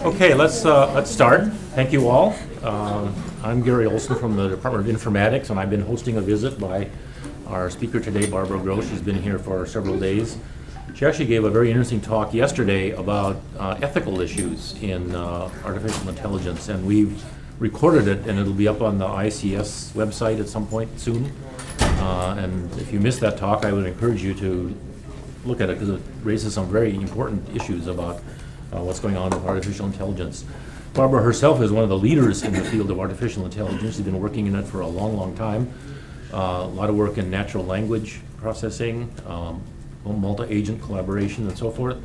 Okay, let's start. Thank you all. I'm Gary Olson from the Department of Informatics, and I've been hosting a visit by our speaker today, Barbara Grosz. She's been here for several days. She actually gave a very interesting talk yesterday about ethical issues in artificial intelligence, and we've recorded it, and it'll be up on the ICS website at some point soon. And if you missed that talk, I would encourage you to look at it because it raises some very important issues about what's going on with artificial intelligence. Barbara herself is one of the leaders in the field of artificial intelligence. She's been working in it for a long, long time. A lot of work in natural language processing, multi-agent collaboration, and so forth.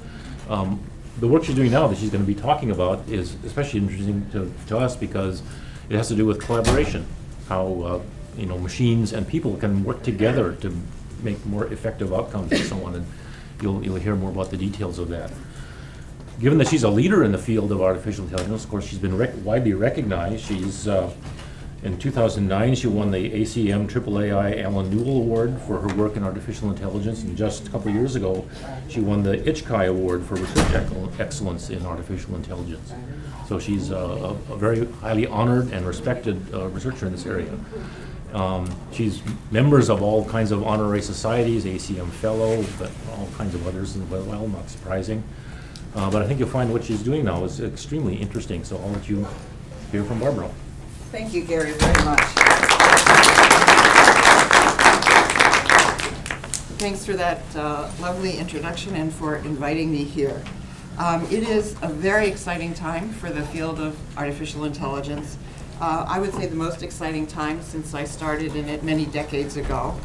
The work she's doing now that she's going to be talking about is especially interesting to us because it has to do with collaboration, how machines and people can work together to make more effective outcomes and so on. And you'll hear more about the details of that. Given that she's a leader in the field of artificial intelligence, of course, she's been widely recognized. She's in 2009, she won the ACM AAAI Alan Newell Award for her work in artificial intelligence, and just a couple of years ago, she won the ICHCAI Award for research excellence in artificial intelligence. So she's a very highly honored and respected researcher in this area. She's members of all kinds of honorary societies, ACM Fellow, but all kinds of others as well, not surprising. But I think you'll find what she's doing now is extremely interesting, so I'll let you hear from Barbara. Thank you, Gary, very much. Thanks for that lovely introduction and for inviting me here. It is a very exciting time for the field of artificial intelligence. I would say the most exciting time since I started in it many decades ago.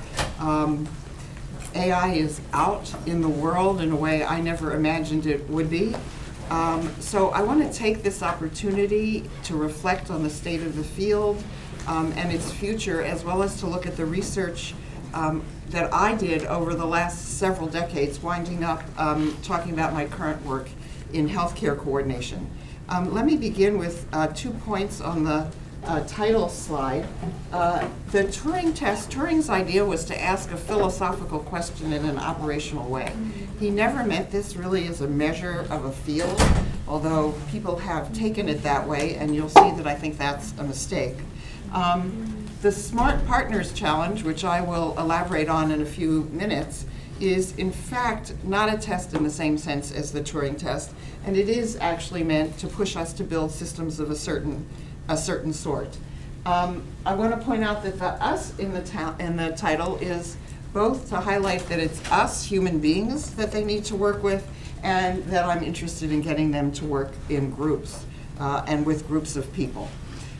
AI is out in the world in a way I never imagined it would be. So I want to take this opportunity to reflect on the state of the field and its future, as well as to look at the research that I did over the last several decades, winding up talking about my current work in healthcare coordination. Let me begin with 2 points on the title slide. The Turing test, Turing's idea was to ask a philosophical question in an operational way. He never meant this really as a measure of a field, although people have taken it that way, and you'll see that I think that's a mistake. The Smart Partners Challenge, which I will elaborate on in a few minutes, is in fact not a test in the same sense as the Turing test, and it is actually meant to push us to build systems of a certain sort. I want to point out that the us in the title is both to highlight that it's us, human beings, that they need to work with, and that I'm interested in getting them to work in groups and with groups of people.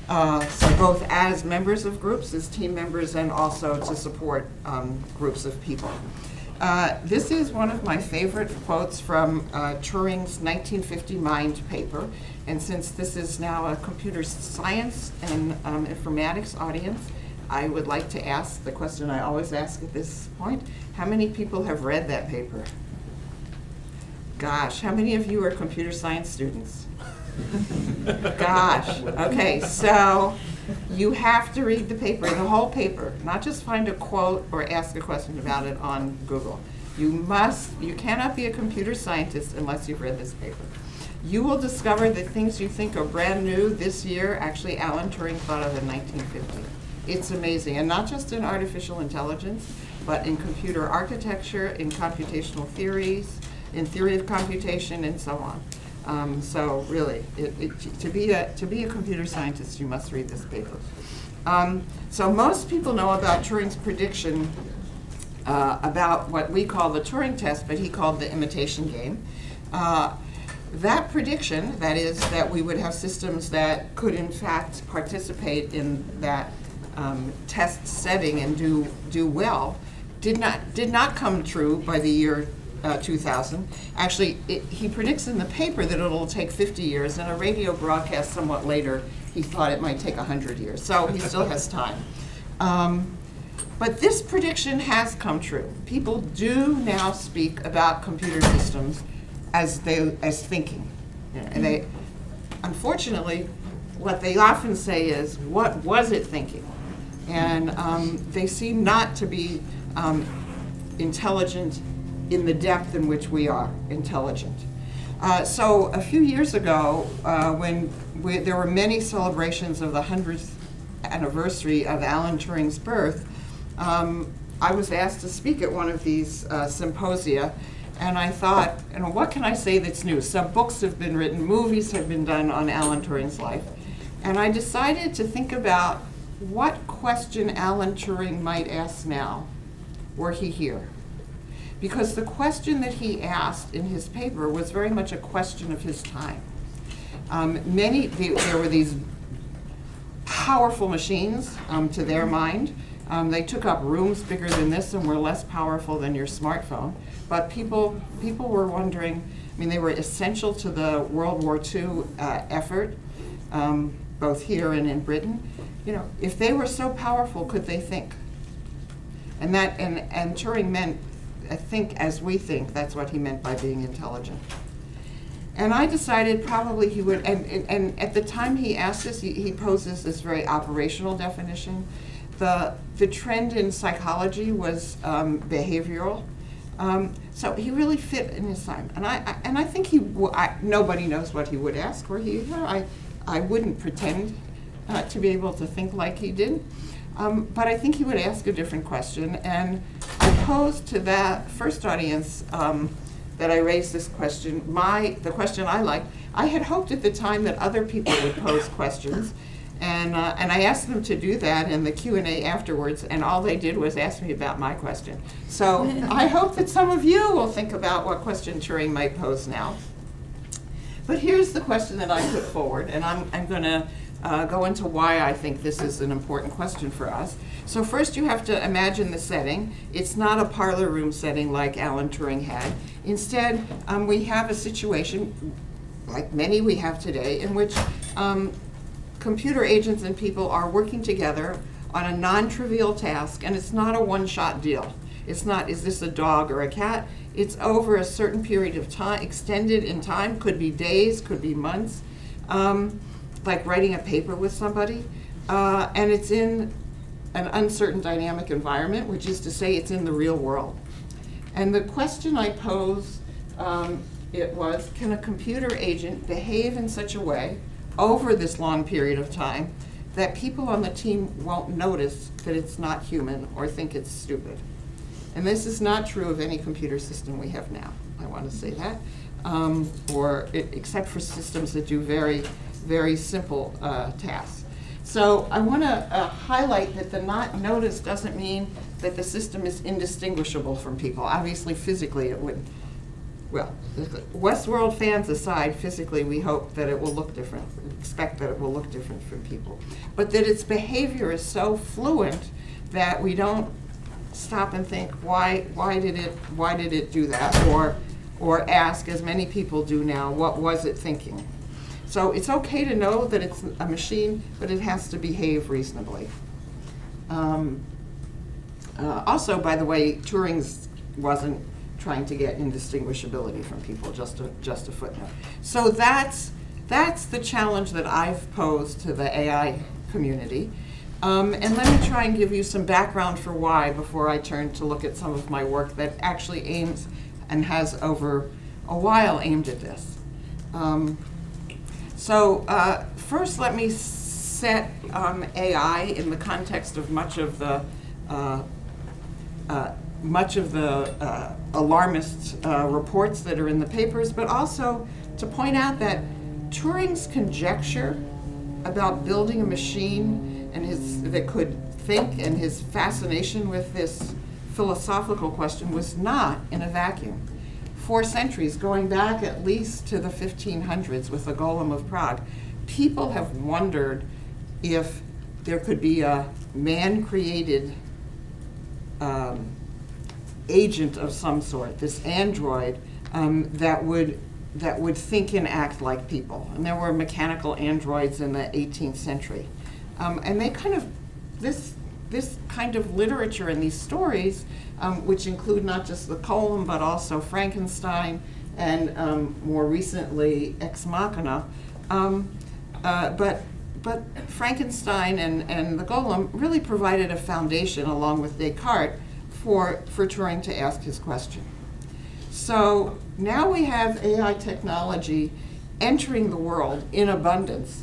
So both as members of groups, as team members, and also to support groups of people. This is one of my favorite quotes from Turing's 1950 Mind paper. And since this is now a computer science and informatics audience, I would like to ask the question I always ask at this point. How many people have read that paper? Gosh, how many of you are computer science students? Gosh, okay, so you have to read the paper, the whole paper, not just find a quote or ask a question about it on Google. You cannot be a computer scientist unless you've read this paper. You will discover that things you think are brand new this year, actually Alan Turing thought of in 1950. It's amazing, and not just in artificial intelligence, but in computer architecture, in computational theories, in theory of computation, and so on. So really, to be a computer scientist, you must read this paper. So most people know about Turing's prediction about what we call the Turing test, but he called the imitation game. That prediction, that is, that we would have systems that could in fact participate in that test setting and do well, did not come true by the year 2000. Actually, he predicts in the paper that it'll take 50 years, and a radio broadcast somewhat later, he thought it might take 100 years. So he still has time. But this prediction has come true. People do now speak about computer systems as thinking. And they, unfortunately, what they often say is, what was it thinking? And they seem not to be intelligent in the depth in which we are intelligent. So a few years ago, when there were many celebrations of the 100th anniversary of Alan Turing's birth, I was asked to speak at one of these symposia, and I thought, what can I say that's new? Some books have been written, movies have been done on Alan Turing's life, and I decided to think about what question Alan Turing might ask now were he here. Because the question that he asked in his paper was very much a question of his time. There were these powerful machines to their mind. They took up rooms bigger than this and were less powerful than your smartphone. But people were wondering, they were essential to the World War II effort, both here and in Britain. If they were so powerful, could they think? And Turing meant, I think, as we think. That's what he meant by being intelligent. And I decided probably he would, and at the time he asked this, he poses this very operational definition. The trend in psychology was behavioral. So he really fit in his time. And I think nobody knows what he would ask were he here. I wouldn't pretend to be able to think like he did. But I think he would ask a different question. And I posed to that first audience that I raised this question, the question I liked. I had hoped at the time that other people would pose questions. And I asked them to do that in the Q&A afterwards, and all they did was ask me about my question. So I hope that some of you will think about what question Turing might pose now. But here's the question that I put forward, and I'm going to go into why I think this is an important question for us. So first you have to imagine the setting. It's not a parlor room setting like Alan Turing had. Instead, we have a situation, like many we have today, in which computer agents and people are working together on a non-trivial task, and it's not a one-shot deal. It's not, is this a dog or a cat? It's over a certain period of time, extended in time, could be days, could be months, like writing a paper with somebody, and it's in an uncertain dynamic environment, which is to say it's in the real world. And the question I posed, it was, can a computer agent behave in such a way over this long period of time that people on the team won't notice that it's not human or think it's stupid? And this is not true of any computer system we have now. I want to say that, except for systems that do very, very simple tasks. So I want to highlight that the not noticed doesn't mean that the system is indistinguishable from people. Obviously, physically it wouldn't. Well, Westworld fans aside, physically we hope that it will look different, expect that it will look different from people. But that its behavior is so fluent that we don't stop and think, why did it do that? Or ask, as many people do now, what was it thinking? So it's okay to know that it's a machine, but it has to behave reasonably. Also, by the way, Turing's wasn't trying to get indistinguishability from people, just a footnote. So that's the challenge that I've posed to the AI community. And let me try and give you some background for why before I turn to look at some of my work that actually aims and has over a while aimed at this. First let me set AI in the context of much of the alarmist reports that are in the papers, but also to point out that Turing's conjecture about building a machine that could think, and his fascination with this philosophical question was not in a vacuum. For centuries, going back at least to the 1500s with the Golem of Prague, people have wondered if there could be a man-created agent of some sort, this android, that would think and act like people. And there were mechanical androids in the 18th century. And they kind of, this kind of literature and these stories, which include not just the Golem, but also Frankenstein and more recently Ex Machina. But Frankenstein and the Golem really provided a foundation, along with Descartes, for Turing to ask his question. So now we have AI technology entering the world in abundance.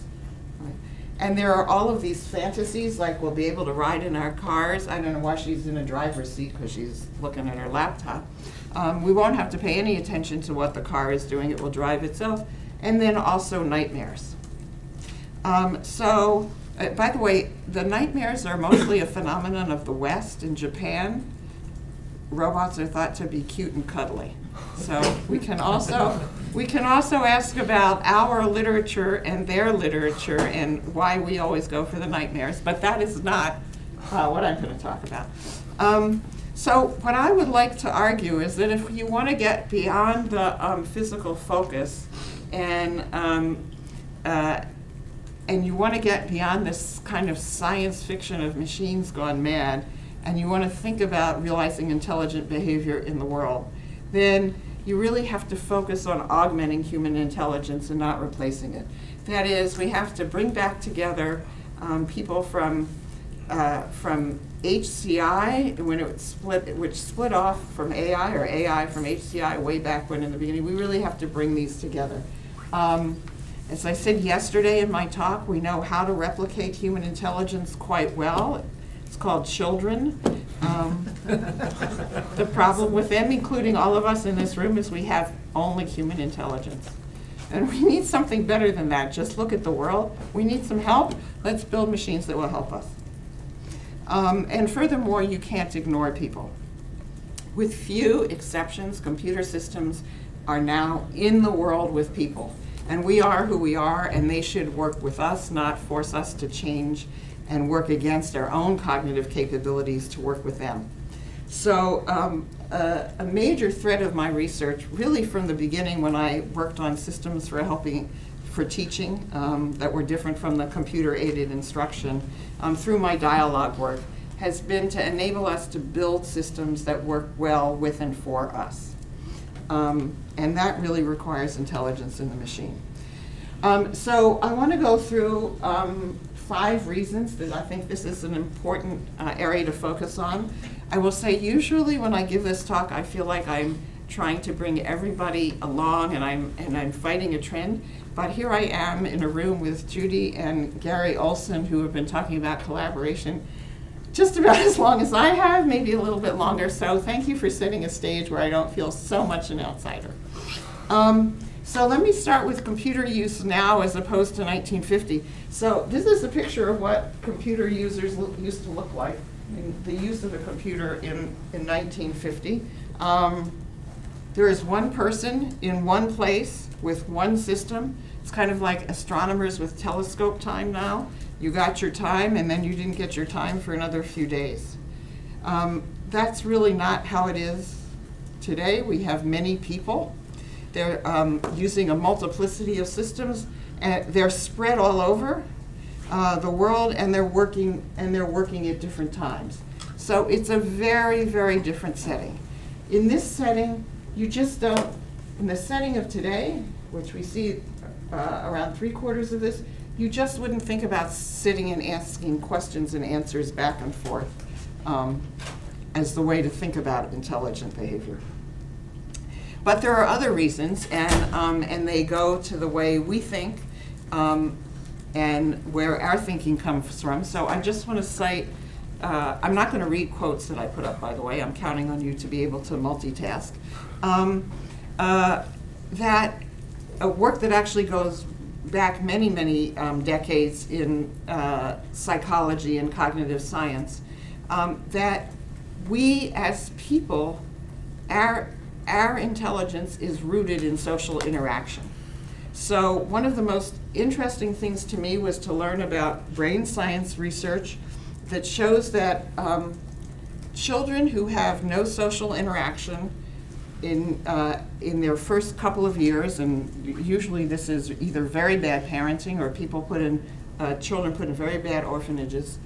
Right? And there are all of these fantasies, like we'll be able to ride in our cars. I don't know why she's in a driver's seat, because she's looking at her laptop. We won't have to pay any attention to what the car is doing. It will drive itself. And then also nightmares. By the way, the nightmares are mostly a phenomenon of the West. In Japan, robots are thought to be cute and cuddly. So we can also ask about our literature and their literature and why we always go for the nightmares, but that is not what I'm going to talk about. So what I would like to argue is that if you want to get beyond the physical focus and you want to get beyond this kind of science fiction of machines gone mad, and you want to think about realizing intelligent behavior in the world, then you really have to focus on augmenting human intelligence and not replacing it. That is, we have to bring back together people from HCI, which split off from AI, or AI from HCI way back when in the beginning. We really have to bring these together. As I said yesterday in my talk, we know how to replicate human intelligence quite well. It's called children. The problem with them, including all of us in this room, is we have only human intelligence. And we need something better than that. Just look at the world. We need some help. Let's build machines that will help us. And furthermore, you can't ignore people. With few exceptions, computer systems are now in the world with people. And we are who we are, and they should work with us, not force us to change and work against our own cognitive capabilities to work with them. So a major thread of my research, really from the beginning when I worked on systems for teaching that were different from the computer-aided instruction, through my dialogue work, has been to enable us to build systems that work well with and for us. And that really requires intelligence in the machine. So I want to go through 5 reasons that I think this is an important area to focus on. I will say usually when I give this talk, I feel like I'm trying to bring everybody along and I'm fighting a trend. But here I am in a room with Judy and Gary Olson, who have been talking about collaboration just about as long as I have, maybe a little bit longer. So thank you for setting a stage where I don't feel so much an outsider. So let me start with computer use now as opposed to 1950. So this is a picture of what computer users used to look like, the use of a computer in 1950. There is one person in one place with one system. It's kind of like astronomers with telescope time now. You got your time, and then you didn't get your time for another few days. That's really not how it is today. We have many people. They're using a multiplicity of systems, and they're spread all over the world, and they're working at different times. So it's a very, very different setting. In this setting, you just don't. In the setting of today, which we see around 3/4 of this, you just wouldn't think about sitting and asking questions and answers back and forth as the way to think about intelligent behavior. But there are other reasons, and they go to the way we think and where our thinking comes from. So I just want to cite, I'm not going to read quotes that I put up, by the way. I'm counting on you to be able to multitask. That a work that actually goes back many, many decades in psychology and cognitive science, that we as people, our intelligence is rooted in social interaction. So one of the most interesting things to me was to learn about brain science research that shows that children who have no social interaction in their first couple of years, and usually this is either very bad parenting or children put in very bad orphanages,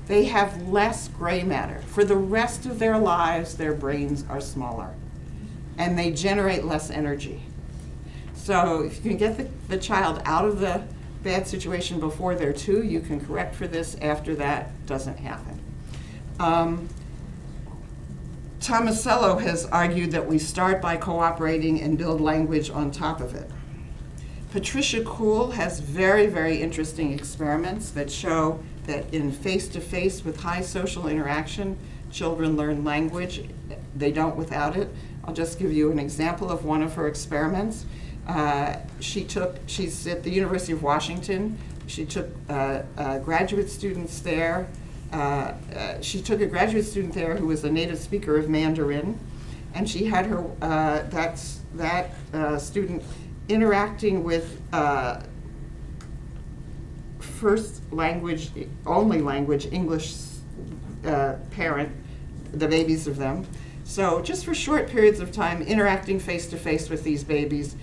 they have less gray matter. For the rest of their lives, their brains are smaller, and they generate less energy. So if you can get the child out of the bad situation before they're 2, you can correct for this. After that, doesn't happen. Tomasello has argued that we start by cooperating and build language on top of it. Patricia Kuhl has very, very interesting experiments that show that in face-to-face with high social interaction, children learn language. They don't without it. I'll just give you an example of one of her experiments. She's at the University of Washington. She took graduate students there. She took a graduate student there who was a native speaker of Mandarin, and she had her that student interacting with first language, only language, English parent, the babies of them. So just for short periods of time, interacting face to face with these babies.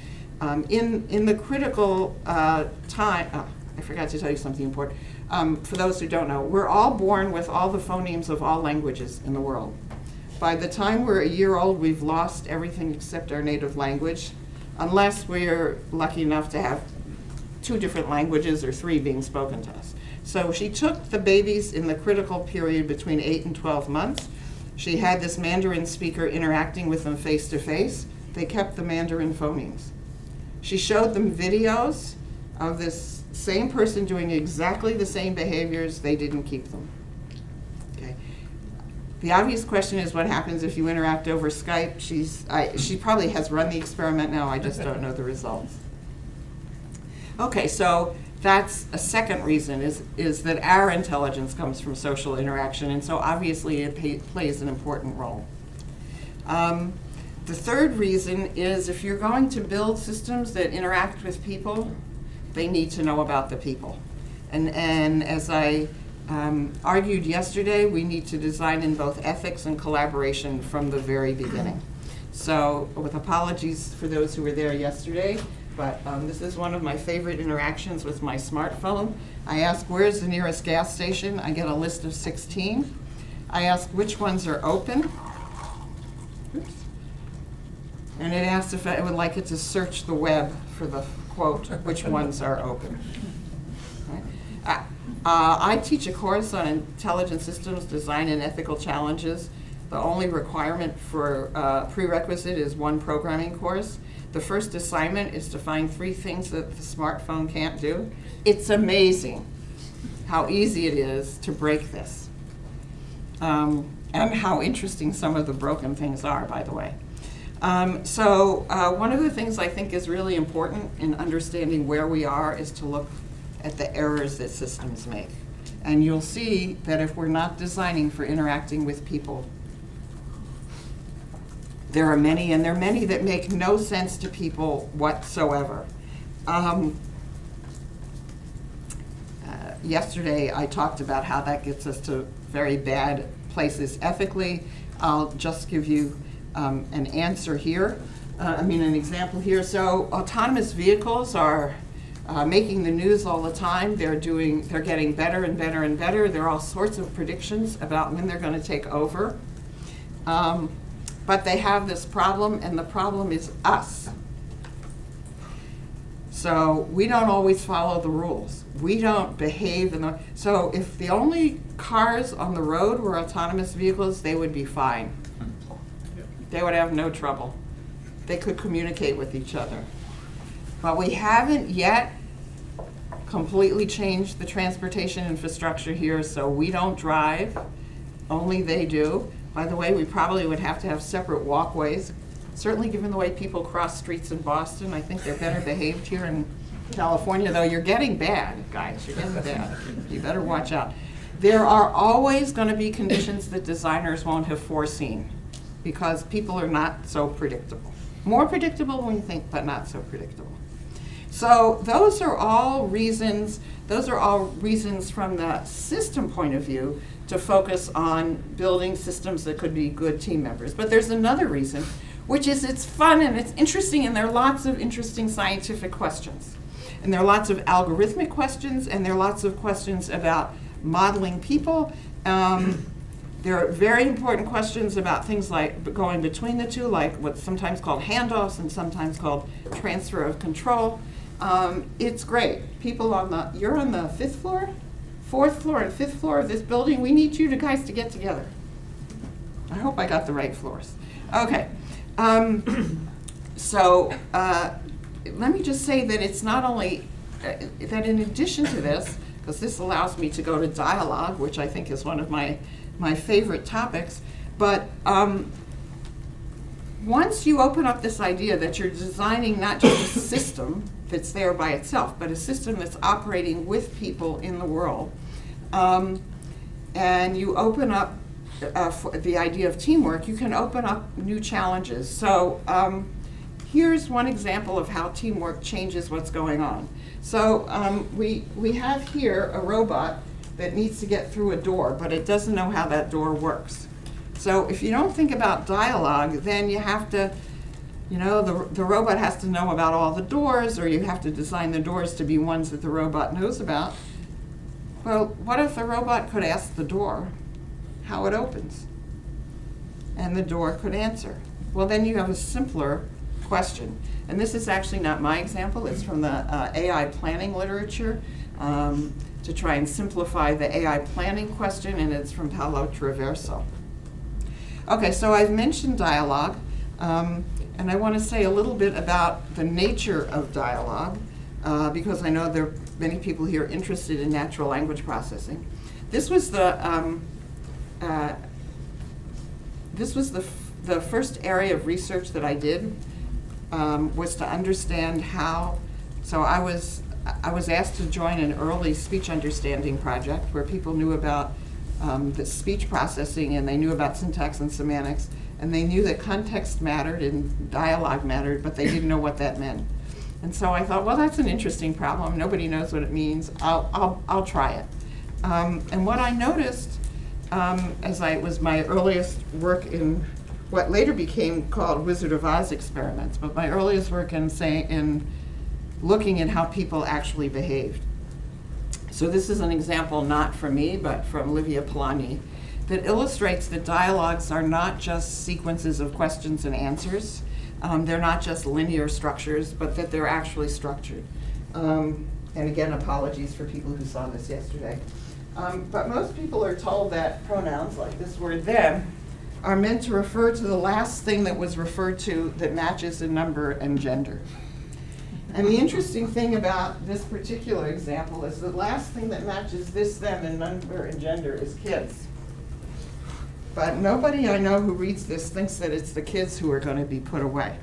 In the critical time, I forgot to tell you something important. For those who don't know, we're all born with all the phonemes of all languages in the world. By the time we're a year old, we've lost everything except our native language, unless we're lucky enough to have 2 different languages or 3 being spoken to us. So she took the babies in the critical period between 8 and 12 months. She had this Mandarin speaker interacting with them face to face. They kept the Mandarin phonemes. She showed them videos of this same person doing exactly the same behaviors. They didn't keep them. Okay. The obvious question is what happens if you interact over Skype. She probably has run the experiment now. I just don't know the results. Okay, so that's a second reason is that our intelligence comes from social interaction, and so obviously it plays an important role. The third reason is if you're going to build systems that interact with people, they need to know about the people. And as I argued yesterday, we need to design in both ethics and collaboration from the very beginning. So with apologies for those who were there yesterday, but this is one of my favorite interactions with my smartphone. I ask, where's the nearest gas station? I get a list of 16. I ask which ones are open. Oops. And it asks if I would like it to search the web for the quote, which ones are open. Right. I teach a course on intelligent systems design and ethical challenges. The only requirement for prerequisite is 1 programming course. The first assignment is to find 3 things that the smartphone can't do. It's amazing how easy it is to break this. And how interesting some of the broken things are, by the way. So one of the things I think is really important in understanding where we are is to look at the errors that systems make. And you'll see that if we're not designing for interacting with people, there are many, and there are many that make no sense to people whatsoever. Yesterday, I talked about how that gets us to very bad places ethically. I'll just give you an answer here. An example here. So autonomous vehicles are making the news all the time. They're getting better and better and better. There are all sorts of predictions about when they're going to take over. But they have this problem, and the problem is us. So we don't always follow the rules. We don't behave so if the only cars on the road were autonomous vehicles, they would be fine. They would have no trouble. They could communicate with each other. But we haven't yet completely changed the transportation infrastructure here, so we don't drive, only they do. By the way, we probably would have to have separate walkways. Certainly given the way people cross streets in Boston, I think they're better behaved here in California, though you're getting bad, guys, you're getting bad. You better watch out. There are always going to be conditions that designers won't have foreseen because people are not so predictable. More predictable than we think, but not so predictable. So those are all reasons from the system point of view to focus on building systems that could be good team members. But there's another reason, which is it's fun and it's interesting, and there are lots of interesting scientific questions. And there are lots of algorithmic questions, and there are lots of questions about modeling people. There are very important questions about things like going between the two, like what's sometimes called handoffs and sometimes called transfer of control. It's great. People you're on the 5th floor, 4th floor, and 5th floor of this building. We need you guys to get together. I hope I got the right floors. Okay. Let me just say that it's not only, that in addition to this, because this allows me to go to dialogue, which I think is one of my favorite topics, but once you open up this idea that you're designing not just a system that's there by itself, but a system that's operating with people in the world, and you open up the idea of teamwork, you can open up new challenges. So here's one example of how teamwork changes what's going on. So we have here a robot that needs to get through a door, but it doesn't know how that door works. So if you don't think about dialogue, then you have to, the robot has to know about all the doors, or you have to design the doors to be ones that the robot knows about. Well, what if the robot could ask the door how it opens? And the door could answer. Well, then you have a simpler question. And this is actually not my example. It's from the AI planning literature to try and simplify the AI planning question, and it's from Paolo Traverso. Okay, so I've mentioned dialogue, and I want to say a little bit about the nature of dialogue, because I know there are many people here interested in natural language processing. This was the first area of research that I did, was to understand how. So I was asked to join an early speech understanding project where people knew about the speech processing, and they knew about syntax and semantics, and they knew that context mattered and dialogue mattered, but they didn't know what that meant. And so I thought, well, that's an interesting problem. Nobody knows what it means. I'll try it. And what I noticed, it was my earliest work in what later became called Wizard of Oz experiments, but my earliest work in looking at how people actually behaved. So this is an example not from me, but from Livia Polanyi, that illustrates that dialogues are not just sequences of questions and answers. They're not just linear structures, but that they're actually structured. And again, apologies for people who saw this yesterday. But most people are told that pronouns, like this word them, are meant to refer to the last thing that was referred to that matches in number and gender. And the interesting thing about this particular example is the last thing that matches this, them, and number and gender is kids. But nobody I know who reads this thinks that it's the kids who are going to be put away.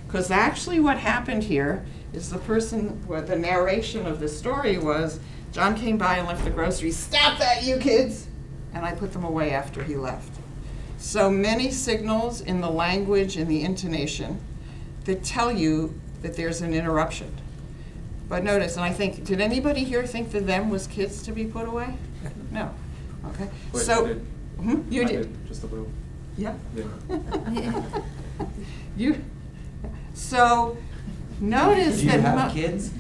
Because actually what happened here is the narration of the story was, John came by and left the groceries, "Stop that, you kids!" And I put them away after he left. So many signals in the language and the intonation that tell you that there's an interruption. But notice, and I think, did anybody here think that them was kids to be put away? No. Okay. Wait, So, I did. You I did. Just a little. Yeah. Yeah. So notice Do you that. have kids?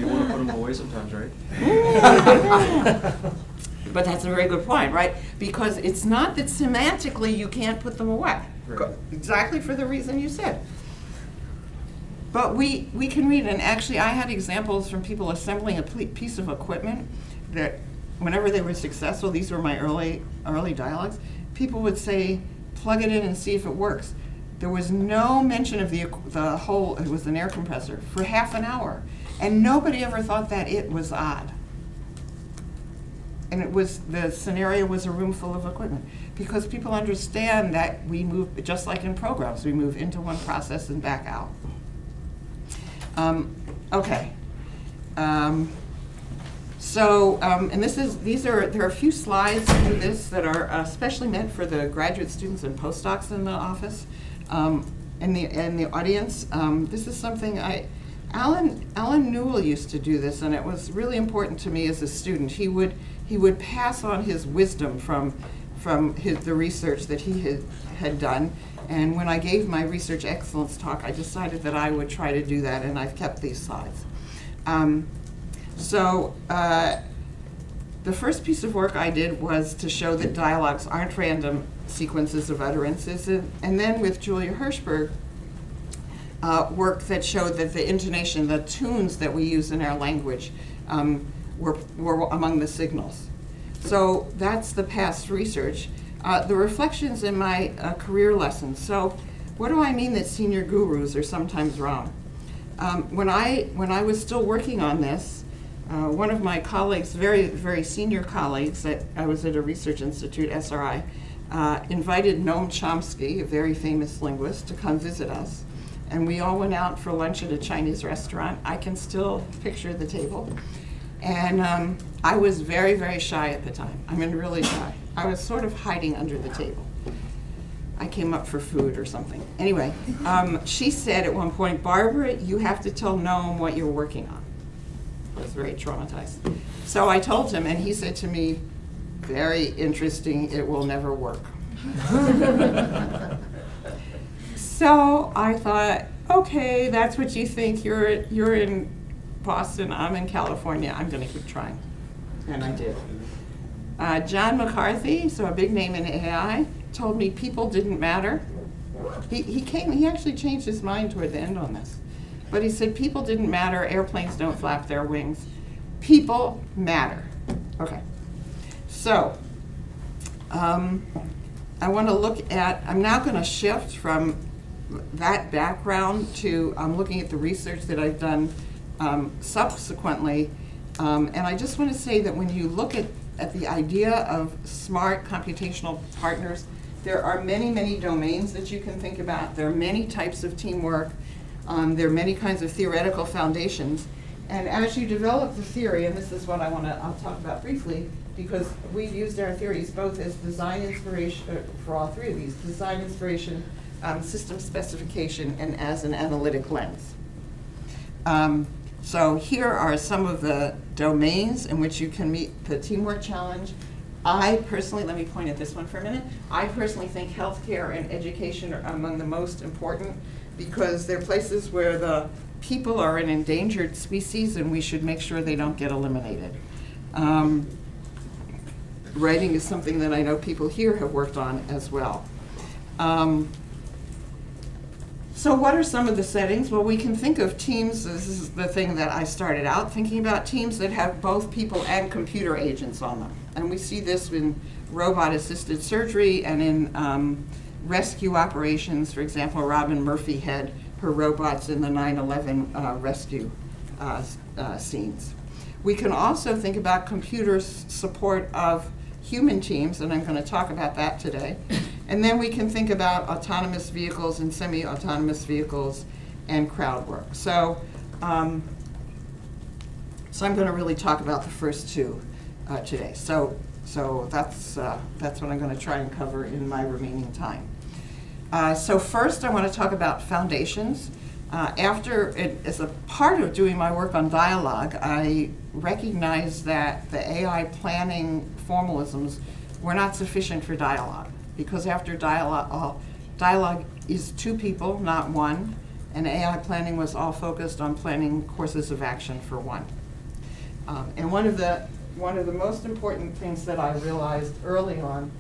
You want to put them away sometimes, right? But that's a very good point, right? Because it's not that semantically you can't put them away. Right. Exactly for the reason you said. But we can read, and actually I had examples from people assembling a piece of equipment that whenever they were successful, these were my early dialogues, people would say, plug it in and see if it works. There was no mention of the whole, it was an air compressor, for half an hour. And nobody ever thought that it was odd. And the scenario was a room full of equipment. Because people understand that we move, just like in programs, we move into one process and back out. Okay. And there are a few slides in this that are especially meant for the graduate students and postdocs in the office, in the audience. This is something Alan Newell used to do this, and it was really important to me as a student. He would pass on his wisdom from the research that he had done. And when I gave my research excellence talk, I decided that I would try to do that, and I've kept these slides. The first piece of work I did was to show that dialogues aren't random sequences of utterances, and then with Julia Hirschberg, work that showed that the intonation, the tunes that we use in our language were among the signals. So that's the past research. The reflections in my career lessons. So what do I mean that senior gurus are sometimes wrong? When I was still working on this, one of my colleagues, very, very senior colleagues, I was at a research institute, SRI, invited Noam Chomsky, a very famous linguist, to come visit us. And we all went out for lunch at a Chinese restaurant. I can still picture the table. And I was very, very shy at the time. I mean, really shy. I was sort of hiding under the table. I came up for food or something. Anyway, she said at one point, "Barbara, you have to tell Noam what you're working on." I was very traumatized. So I told him, and he said to me, "Very interesting, it will never work." So I thought, okay, that's what you think. You're in Boston, I'm in California, I'm gonna keep trying. And I did. John McCarthy, so a big name in AI, told me people didn't matter. He actually changed his mind toward the end on this. But he said people didn't matter, airplanes don't flap their wings. People matter. Okay. So, I want to look at, I'm now going to shift from that background to looking at the research that I've done subsequently. And I just want to say that when you look at the idea of smart computational partners, there are many, many domains that you can think about. There are many types of teamwork. There are many kinds of theoretical foundations. And as you develop the theory, and this is what I'll talk about briefly, because we've used our theories both as design inspiration, for all three of these, design inspiration, system specification, and as an analytic lens. So here are some of the domains in which you can meet the teamwork challenge. I personally, let me point at this one for a minute. I personally think healthcare and education are among the most important because they're places where the people are an endangered species and we should make sure they don't get eliminated. Writing is something that I know people here have worked on as well. So what are some of the settings? Well, we can think of teams, this is the thing that I started out thinking about, teams that have both people and computer agents on them. And we see this in robot-assisted surgery and in rescue operations. For example, Robin Murphy had her robots in the 9/11 rescue scenes. We can also think about computer support of human teams, and I'm going to talk about that today. And then we can think about autonomous vehicles and semi-autonomous vehicles and crowd work. So I'm going to really talk about the first two today. So that's what I'm going to try and cover in my remaining time. So first I want to talk about foundations. As a part of doing my work on dialogue, I recognized that the AI planning formalisms were not sufficient for dialogue, because after dialogue is two people, not one, and AI planning was all focused on planning courses of action for one. And one of the most important things that I realized early on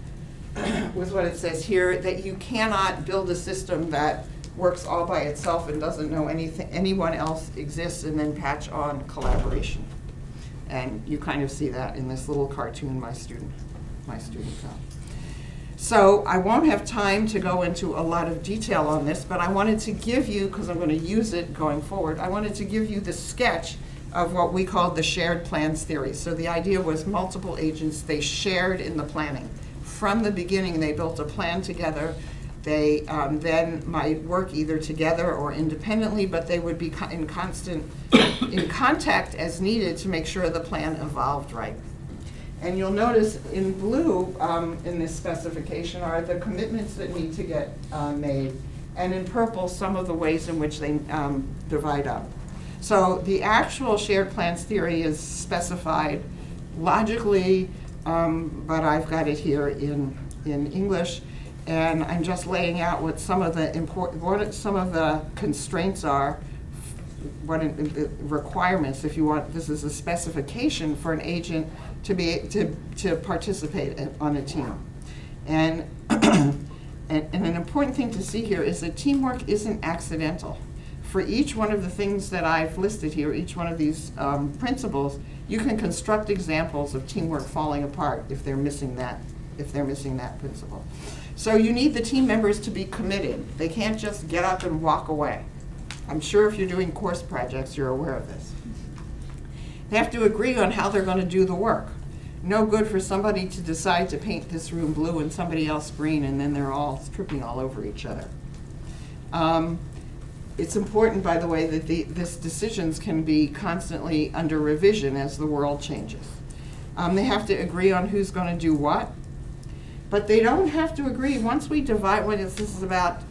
was what it says here, that you cannot build a system that works all by itself and doesn't know anyone else exists and then patch on collaboration. And you kind of see that in this little cartoon my student found. So I won't have time to go into a lot of detail on this, but I wanted to give you, because I'm going to use it going forward, I wanted to give you the sketch of what we called the shared plans theory. So the idea was multiple agents, they shared in the planning. From the beginning, they built a plan together. They then might work either together or independently, but they would be in contact as needed to make sure the plan evolved right. And you'll notice in blue in this specification are the commitments that need to get made, and in purple some of the ways in which they divide up. So the actual shared plans theory is specified logically, but I've got it here in English. And I'm just laying out what some of the constraints are, requirements, if you want. This is a specification for an agent to participate on a team. And an important thing to see here is that teamwork isn't accidental. for each one of the things that I've listed here, each one of these principles, you can construct examples of teamwork falling apart if they're missing that principle. So you need the team members to be committed. They can't just get up and walk away. I'm sure if you're doing course projects, you're aware of this. They have to agree on how they're going to do the work. No good for somebody to decide to paint this room blue and somebody else green, and then they're all tripping all over each other. It's important, by the way, that these decisions can be constantly under revision as the world changes. They have to agree on who's going to do what, but they don't have to agree. Once we divide, this is about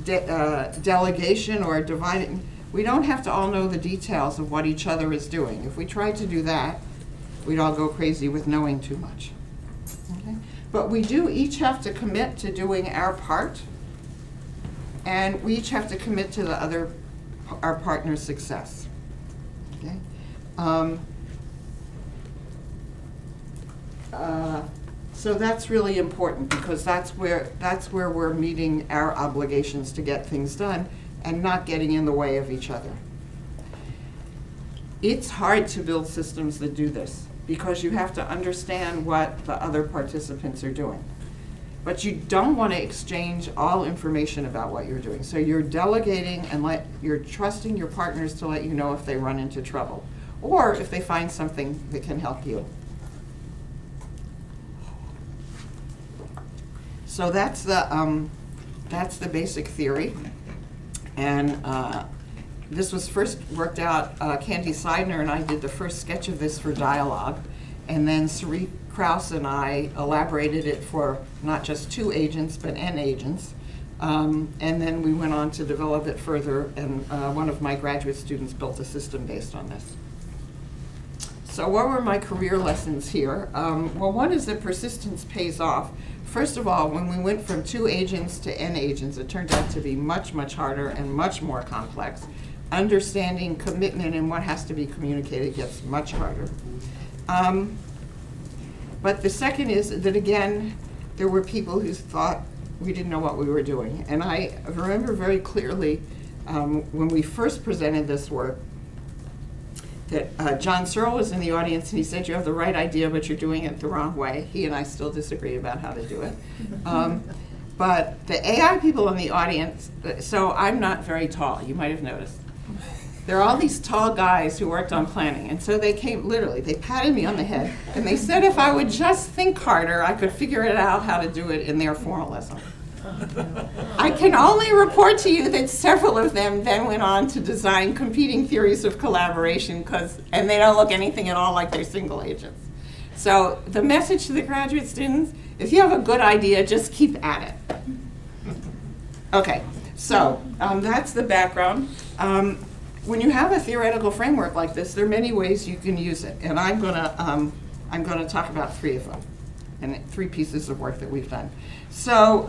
delegation or dividing, we don't have to all know the details of what each other is doing. If we tried to do that, we'd all go crazy with knowing too much. Okay? But we do each have to commit to doing our part, and we each have to commit to our partner's success. Okay? So that's really important, because that's where we're meeting our obligations to get things done and not getting in the way of each other. It's hard to build systems that do this, because you have to understand what the other participants are doing. But you don't want to exchange all information about what you're doing. So you're delegating and you're trusting your partners to let you know if they run into trouble, or if they find something that can help you. So that's the basic theory. And this was first worked out, Candy Seidner and I did the first sketch of this for dialogue, and then Sarit Krause and I elaborated it for not just 2 agents, but N agents. And then we went on to develop it further, and one of my graduate students built a system based on this. So what were my career lessons here? Well, one is that persistence pays off. First of all, when we went from 2 agents to N agents, it turned out to be much, much harder and much more complex. Understanding commitment and what has to be communicated gets much harder. But the second is that, again, there were people who thought we didn't know what we were doing. And I remember very clearly when we first presented this work, that John Searle was in the audience, and he said, "You have the right idea, but you're doing it the wrong way." He and I still disagree about how to do it. But the AI people in the audience, so I'm not very tall, you might have noticed. There are all these tall guys who worked on planning, and so they came, literally, they patted me on the head, and they said if I would just think harder, I could figure it out how to do it in their formalism. I can only report to you that several of them then went on to design competing theories of collaboration, and they don't look anything at all like they're single agents. So the message to the graduate students, if you have a good idea, just keep at it. Okay, so that's the background. When you have a theoretical framework like this, there are many ways you can use it, and I'm gonna talk about 3 of them, and 3 pieces of work that we've done. So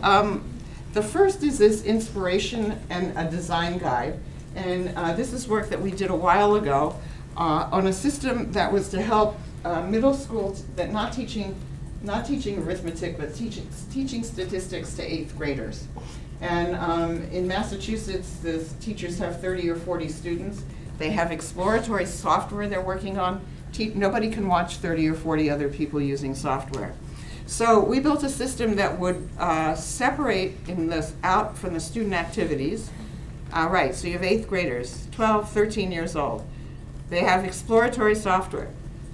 the first is this inspiration and a design guide, and this is work that we did a while ago on a system that was to help middle schools that not teaching arithmetic, but teaching statistics to 8th graders. And in Massachusetts, the teachers have 30 or 40 students. They have exploratory software they're working on. Nobody can watch 30 or 40 other people using software. So we built a system that would separate out from the student activities. Right, so you have 8th graders, 12, 13 years old. They have exploratory software.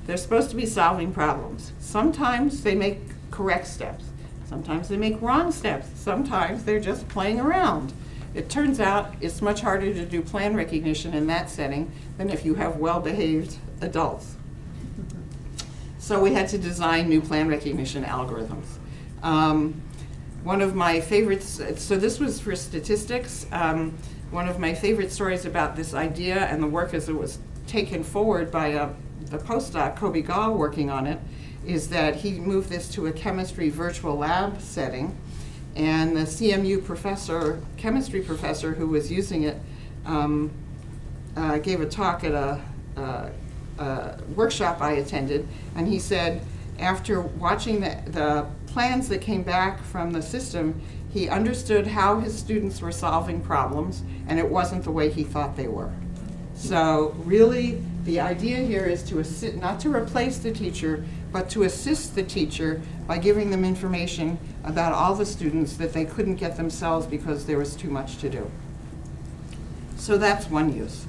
They're supposed to be solving problems. Sometimes they make correct steps. Sometimes they make wrong steps. Sometimes they're just playing around. It turns out it's much harder to do plan recognition in that setting than if you have well-behaved adults. So we had to design new plan recognition algorithms. One of my favorites, so this was for statistics. One of my favorite stories about this idea and the work as it was taken forward by the postdoc, Kobe Gall, working on it, is that he moved this to a chemistry virtual lab setting, and the CMU chemistry professor who was using it gave a talk at a workshop I attended, and he said after watching the plans that came back from the system, He understood how his students were solving problems, and it wasn't the way he thought they were. So really, the idea here is to assist, not to replace the teacher, but to assist the teacher by giving them information about all the students that they couldn't get themselves because there was too much to do. So that's one use.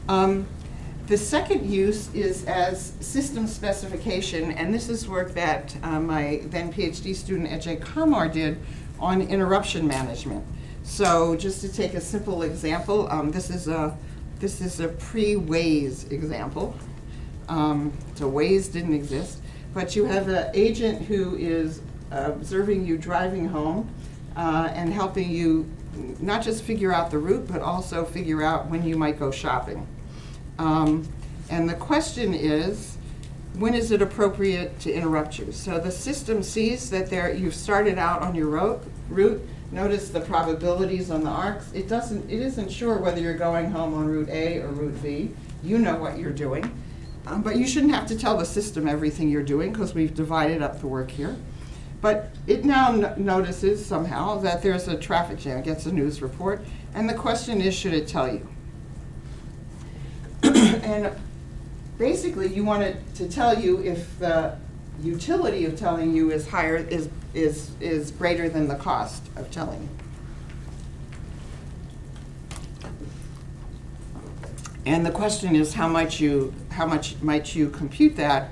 The second use is as system specification, and this is work that my then PhD student Ece Kamar did on interruption management. So just to take a simple example, this is a pre-Waze example. So Waze didn't exist, but you have an agent who is observing you driving home and helping you not just figure out the route, but also figure out when you might go shopping. And the question is, when is it appropriate to interrupt you? So the system sees that you've started out on your route. Notice the probabilities on the arcs. It isn't sure whether you're going home on route A or route B. You know what you're doing. But you shouldn't have to tell the system everything you're doing because we've divided up the work here. But it now notices somehow that there's a traffic jam. It gets a news report. And the question is, should it tell you? And basically, you want it to tell you if the utility of telling you is greater than the cost of telling you. And the question is, how much might you compute that?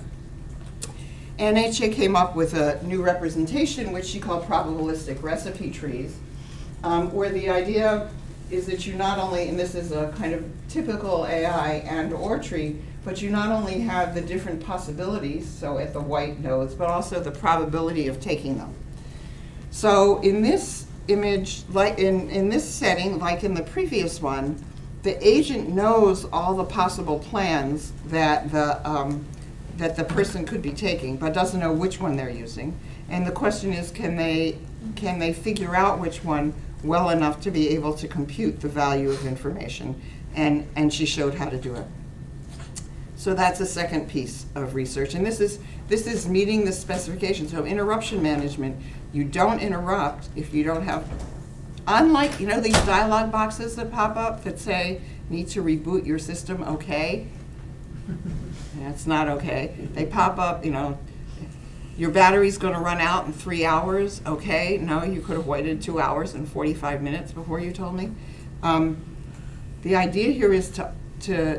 And Ece came up with a new representation, which she called probabilistic recipe trees, where the idea is that you not only, and this is a kind of typical AI and/or tree, but you not only have the different possibilities, so at the white nodes, but also the probability of taking them. So in this image, like in this setting, like in the previous one, the agent knows all the possible plans that the person could be taking, but doesn't know which one they're using. And the question is, can they figure out which one well enough to be able to compute the value of information? And she showed how to do it. So that's a second piece of research. And this is meeting the specification. So interruption management, you don't interrupt if you don't have, unlike, these dialog boxes that pop up that say, need to reboot your system, okay? That's not okay. They pop up, your battery's going to run out in 3 hours, okay? No, you could have waited 2 hours and 45 minutes before you told me. The idea here is to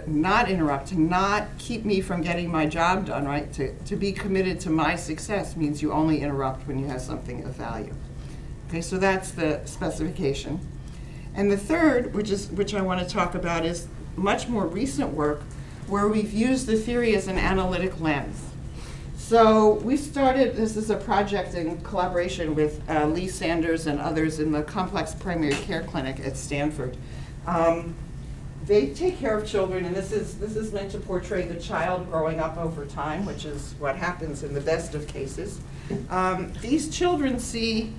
not interrupt, to not keep me from getting my job done, right? To be committed to my success means you only interrupt when you have something of value. Okay, so that's the specification. And the third, which I want to talk about, is much more recent work where we've used the theory as an analytic lens. So we started, this is a project in collaboration with Lee Sanders and others in the Complex Primary Care Clinic at Stanford. They take care of children, and this is meant to portray the child growing up over time, which is what happens in the best of cases. These children see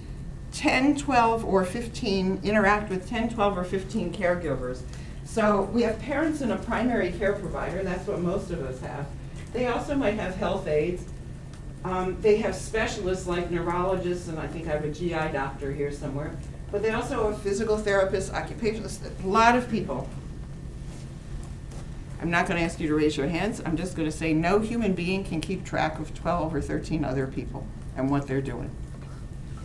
10, 12, or 15, interact with 10, 12, or 15 caregivers. So we have parents and a primary care provider, that's what most of us have. They also might have health aides. They have specialists like neurologists, and I think I have a GI doctor here somewhere. But they also have physical therapists, occupationalists, a lot of people. I'm not going to ask you to raise your hands. I'm just going to say no human being can keep track of 12 or 13 other people and what they're doing.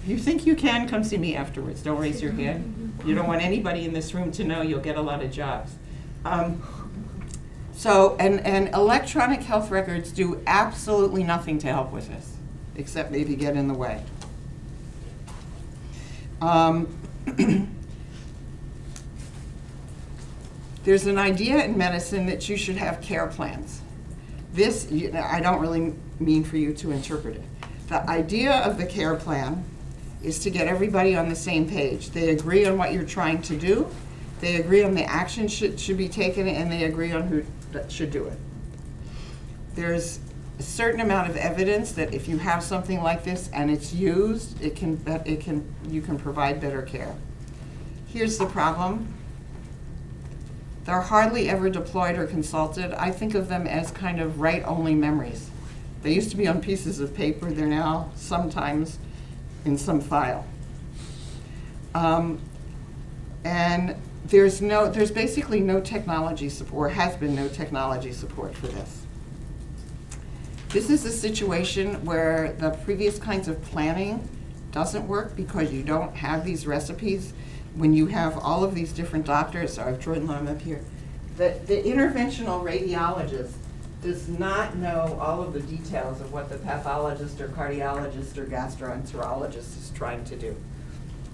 If you think you can, come see me afterwards. Don't raise your hand. You don't want anybody in this room to know you'll get a lot of jobs. And electronic health records do absolutely nothing to help with this, except maybe get in the way. There's an idea in medicine that you should have care plans. This, I don't really mean for you to interpret it. The idea of the care plan is to get everybody on the same page. They agree on what you're trying to do, they agree on the action should be taken, and they agree on who should do it. There's a certain amount of evidence that if you have something like this and it's used, you can provide better care. Here's the problem. They're hardly ever deployed or consulted. I think of them as kind of write-only memories. They used to be on pieces of paper. They're now sometimes in some file. And there's basically no technology support, or has been no technology support for this. This is a situation where the previous kinds of planning doesn't work because you don't have these recipes. When you have all of these different doctors, sorry, Jordan, I'm up here. The interventional radiologist does not know all of the details of what the pathologist or cardiologist or gastroenterologist is trying to do.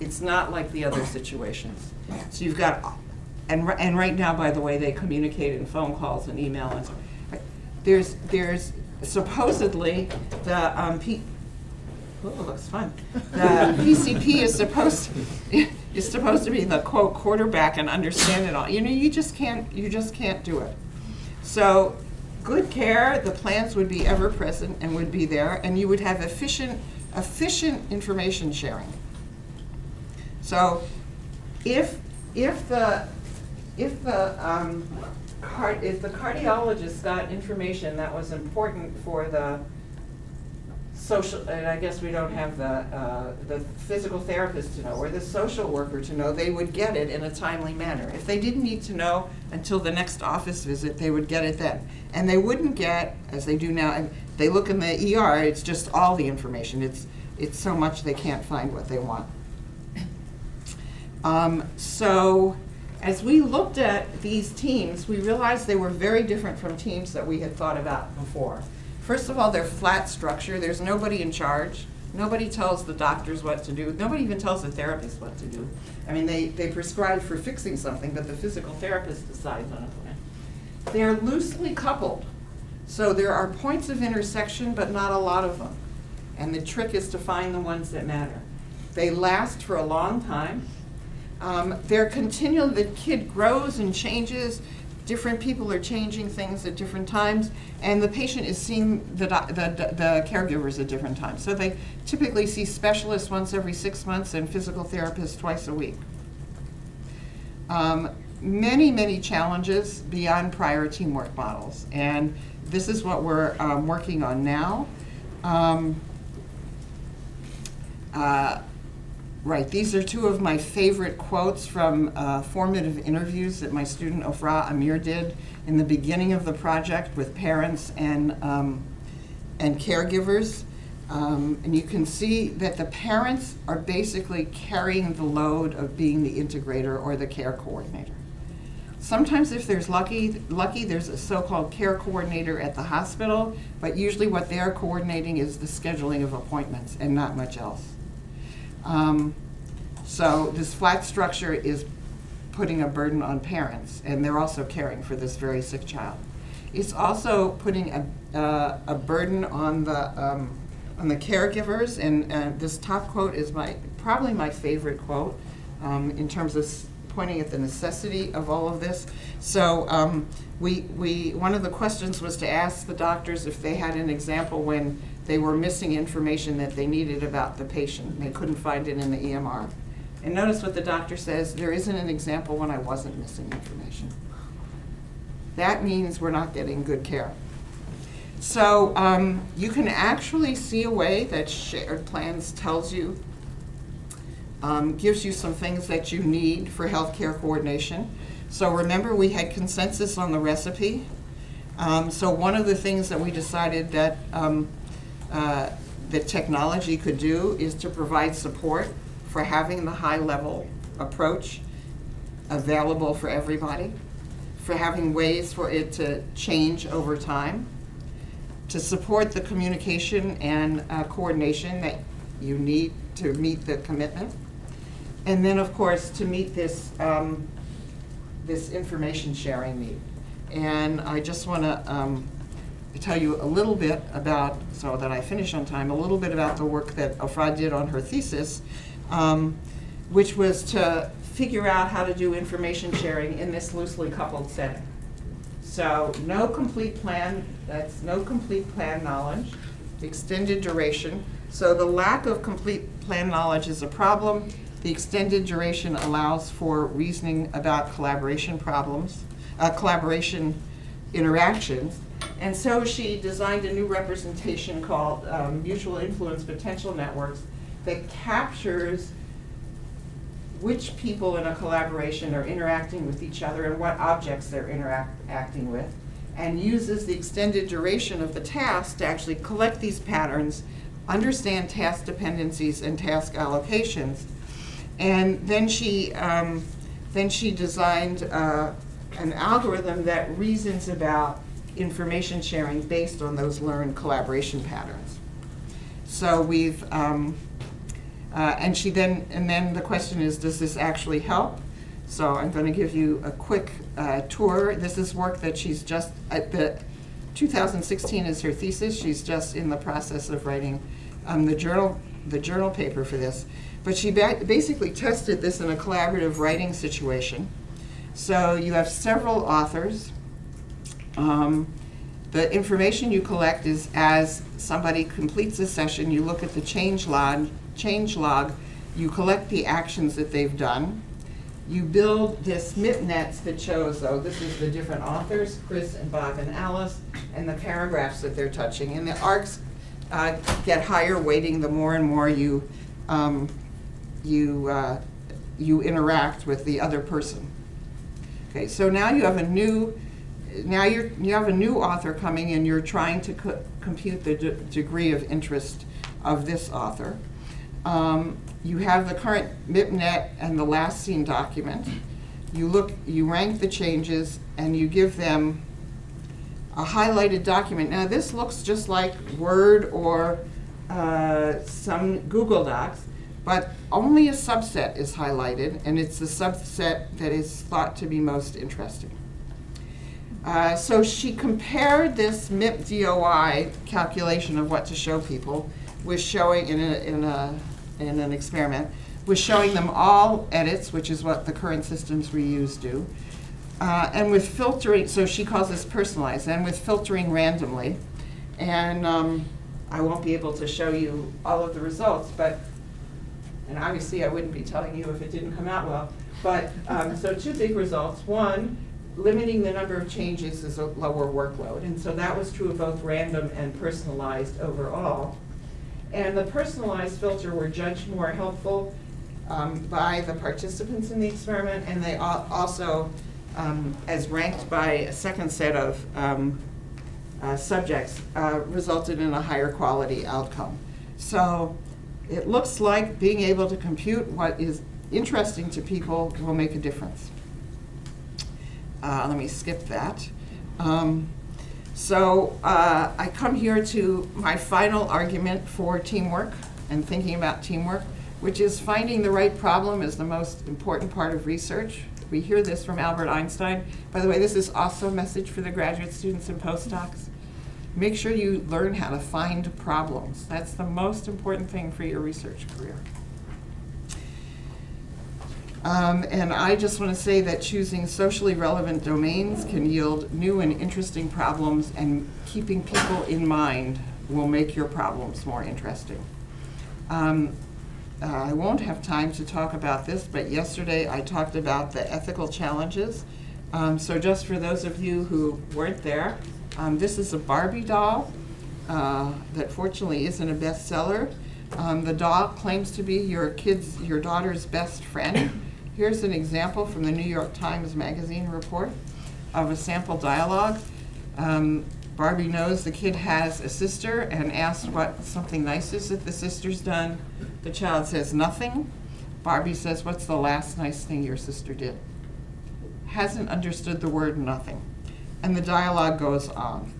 It's not like the other situations. So you've got, and right now, by the way, they communicate in phone calls and email and so. There's supposedly the oh, looks fun. The PCP is supposed to be the quote quarterback and understand it all. You know, you just can't do it. So good care, the plans would be ever present and would be there, and you would have efficient information sharing. So if the cardiologist got information that was important for the social, and I guess we don't have the physical therapist to know, or the social worker to know, they would get it in a timely manner. If they didn't need to know until the next office visit, they would get it then. And they wouldn't get, as they do now, and they look in the ER, it's just all the information. It's so much they can't find what they want. So as we looked at these teams, we realized they were very different from teams that we had thought about before. First of all, they're flat structure. There's nobody in charge. Nobody tells the doctors what to do. Nobody even tells the therapist what to do. I mean, they prescribe for fixing something, but the physical therapist decides on a plan. They're loosely coupled. So there are points of intersection, but not a lot of them. And the trick is to find the ones that matter. They last for a long time. They're continual. The kid grows and changes. Different people are changing things at different times, and the patient is seeing the caregivers at different times. So they typically see specialists once every 6 months and physical therapists twice a week. Many challenges beyond prior teamwork models, and this is what we're working on now. Right, these are two of my favorite quotes from formative interviews that my student Ofra Amir did in the beginning of the project with parents and caregivers. And you can see that the parents are basically carrying the load of being the integrator or the care coordinator. Sometimes if there's lucky, there's a so-called care coordinator at the hospital, but usually what they're coordinating is the scheduling of appointments and not much else. So this flat structure is putting a burden on parents, and they're also caring for this very sick child. It's also putting a burden on the caregivers, and this top quote is probably my favorite quote in terms of pointing at the necessity of all of this. So one of the questions was to ask the doctors if they had an example when they were missing information that they needed about the patient, and they couldn't find it in the EMR. And notice what the doctor says, there isn't an example when I wasn't missing information. That means we're not getting good care. So you can actually see a way that shared plans tells you, gives you some things that you need for healthcare coordination. So remember, we had consensus on the recipe. So one of the things that we decided that that technology could do is to provide support for having the high-level approach available for everybody, for having ways for it to change over time, to support the communication and coordination that you need to meet the commitment, and then, of course, to meet this this information sharing need. And I just want to tell you a little bit about, so that I finish on time, a little bit about the work that Ofra did on her thesis, which was to figure out how to do information sharing in this loosely coupled setting. So no complete plan, that's no complete plan knowledge, extended duration. So the lack of complete plan knowledge is a problem. The extended duration allows for reasoning about collaboration problems, collaboration interactions. And so she designed a new representation called mutual influence potential networks that captures which people in a collaboration are interacting with each other and what objects they're interacting with, and uses the extended duration of the task to actually collect these patterns, understand task dependencies and task allocations. And then she designed an algorithm that reasons about information sharing based on those learned collaboration patterns. So we've, and then the question is, does this actually help? So I'm going to give you a quick tour. This is work that she's just, at the 2016 is her thesis. She's just in the process of writing the journal paper for this. But she basically tested this in a collaborative writing situation. So you have several authors. The information you collect is as somebody completes a session, you look at the change log, you collect the actions that they've done. You build this MIPNets that shows, this is the different authors, Chris and Bob and Alice, and the paragraphs that they're touching. And the arcs get higher weighting the more and more you interact with the other person. Okay, so now you have a new author coming and you're trying to compute the degree of interest of this author. You have the current MIPNet and the last seen document. You rank the changes and you give them a highlighted document. Now this looks just like Word or some Google Docs, but only a subset is highlighted, and it's the subset that is thought to be most interesting. So she compared this MIP-DOI calculation of what to show people with showing in an experiment, with showing them all edits, which is what the current systems we use do, and with filtering, so she calls this personalized, and with filtering randomly. And I won't be able to show you all of the results, and obviously I wouldn't be telling you if it didn't come out well, but so two big results. One, limiting the number of changes is a lower workload, and so that was true of both random and personalized overall. And the personalized filter were judged more helpful by the participants in the experiment, and they also, as ranked by a second set of subjects, resulted in a higher quality outcome. So it looks like being able to compute what is interesting to people will make a difference. Let me skip that. I come here to my final argument for teamwork and thinking about teamwork, which is finding the right problem is the most important part of research. We hear this from Albert Einstein. By the way, this is also a message for the graduate students and postdocs. Make sure you learn how to find problems. That's the most important thing for your research career. And I just want to say that choosing socially relevant domains can yield new and interesting problems, and keeping people in mind will make your problems more interesting. I won't have time to talk about this, but yesterday I talked about the ethical challenges. So just for those of you who weren't there, this is a Barbie doll that fortunately isn't a bestseller. The doll claims to be your daughter's best friend. Here's an example from the New York Times Magazine report of a sample dialogue. Barbie knows the kid has a sister and asks what something nice is that the sister's done. The child says nothing. Barbie says, "What's the last nice thing your sister did?" Hasn't understood the word nothing. And the dialogue goes on.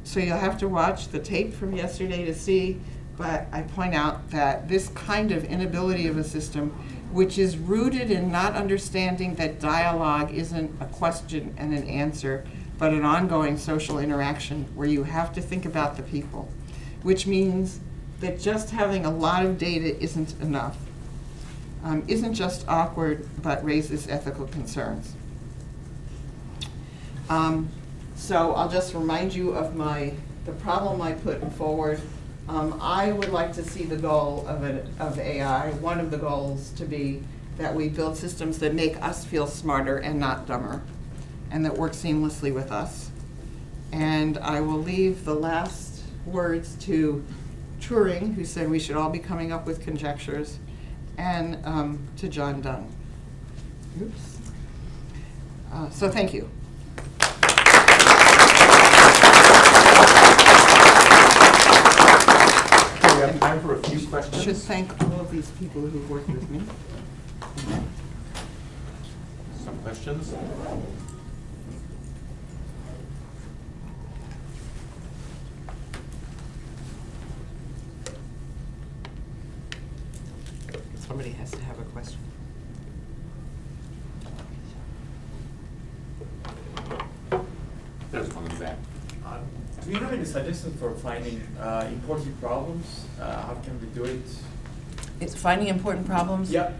So you'll have to watch the tape from yesterday to see, but I point out that this kind of inability of a system, which is rooted in not understanding that dialogue isn't a question and an answer, but an ongoing social interaction where you have to think about the people, which means that just having a lot of data isn't enough, isn't just awkward, but raises ethical concerns. So I'll just remind you of the problem I put forward. I would like to see the goal of AI, one of the goals to be that we build systems that make us feel smarter and not dumber, and that work seamlessly with us. And I will leave the last words to Turing, who said we should all be coming up with conjectures, and to John Dunn. Oops. So thank you. We have time for a few questions. Should thank all of these people who worked with me. Some questions? Somebody has to have a question. There's one in the back. Do you have any suggestions for finding important problems? How can we do it? It's finding important problems? Yeah,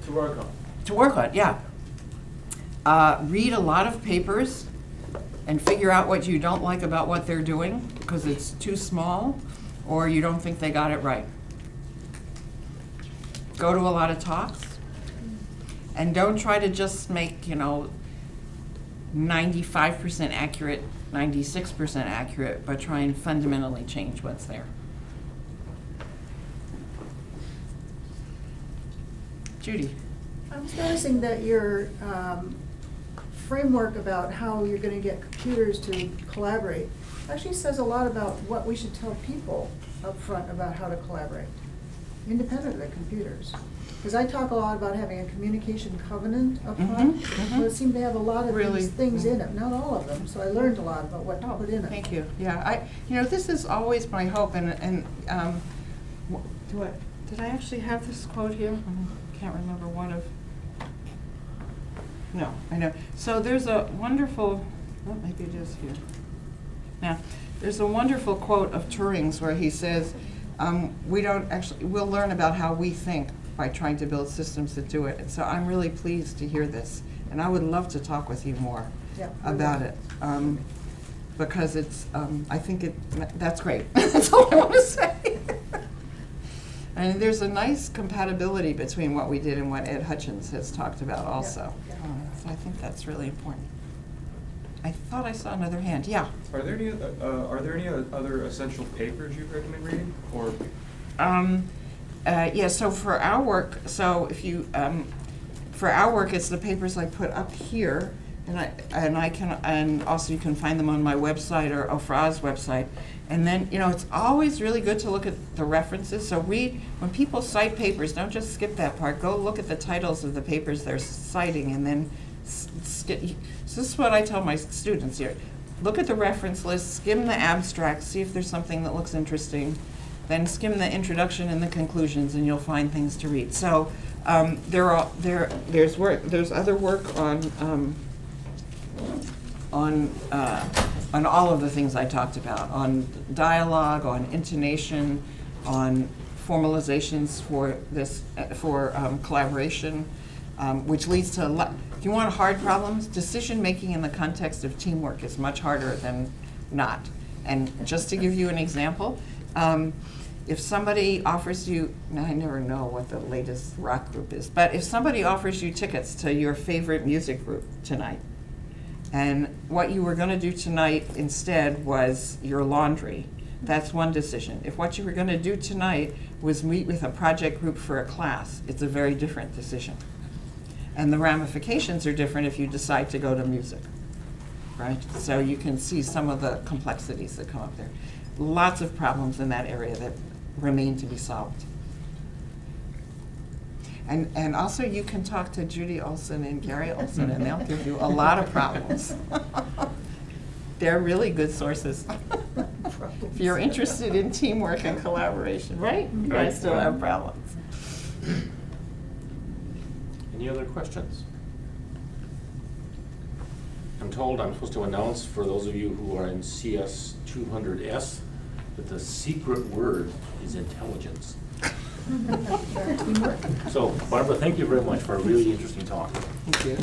to work on. To work on, yeah. Read a lot of papers and figure out what you don't like about what they're doing because it's too small or you don't think they got it right. Go to a lot of talks and don't try to just make, 95% accurate, 96% accurate, but try and fundamentally change what's there. Judy. I was noticing that your framework about how you're going to get computers to collaborate actually says a lot about what we should tell people up front about how to collaborate, independent of the computers. Because I talk a lot about having a communication covenant up front, but it seemed to have a lot of Really? these things in it, not all of them, so I learned a lot about what to put in it. Thank you. Yeah, this is always my hope, and did I actually have this quote here? I can't remember No, I know. So there's a wonderful, maybe it is here. Now, there's a wonderful quote of Turing's where he says, we'll learn about how we think by trying to build systems that do it. And so I'm really pleased to hear this, and I would love to talk with you more about it. Because it's, I think that's great. That's all I want to say. And there's a nice compatibility between what we did and what Ed Hutchins has talked about also. So I think that's really important. I thought I saw another hand. Yeah. Are there any other essential papers you recommend reading, or? Yeah. So for our work, for our work, it's the papers I put up here, and also you can find them on my website or Ofra's website. And then, it's always really good to look at the references. So when people cite papers, don't just skip that part. Go look at the titles of the papers they're citing and then skip. So this is what I tell my students here. Look at the reference list, skim the abstract, see if there's something that looks interesting. Then skim the introduction and the conclusions, and you'll find things to read. So there's other work on all of the things I talked about, on dialogue, on intonation, on formalizations for collaboration, which leads to if you want hard problems, decision making in the context of teamwork is much harder than not. And just to give you an example, if somebody offers you, now I never know what the latest rock group is, but if somebody offers you tickets to your favorite music group tonight, and what you were going to do tonight instead was your laundry, that's one decision. If what you were going to do tonight was meet with a project group for a class, it's a very different decision. And the ramifications are different if you decide to go to music, right? So you can see some of the complexities that come up there. Lots of problems in that area that remain to be solved. And also you can talk to Judy Olson and Gary Olson, and they'll give you a lot of problems. They're really good sources. If you're interested in teamwork and collaboration, right? You guys still have problems. Any other questions? I'm told I'm supposed to announce for those of you who are in CS 200S that the secret word is intelligence. So, Barbara, thank you very much for a really interesting talk. Thank you.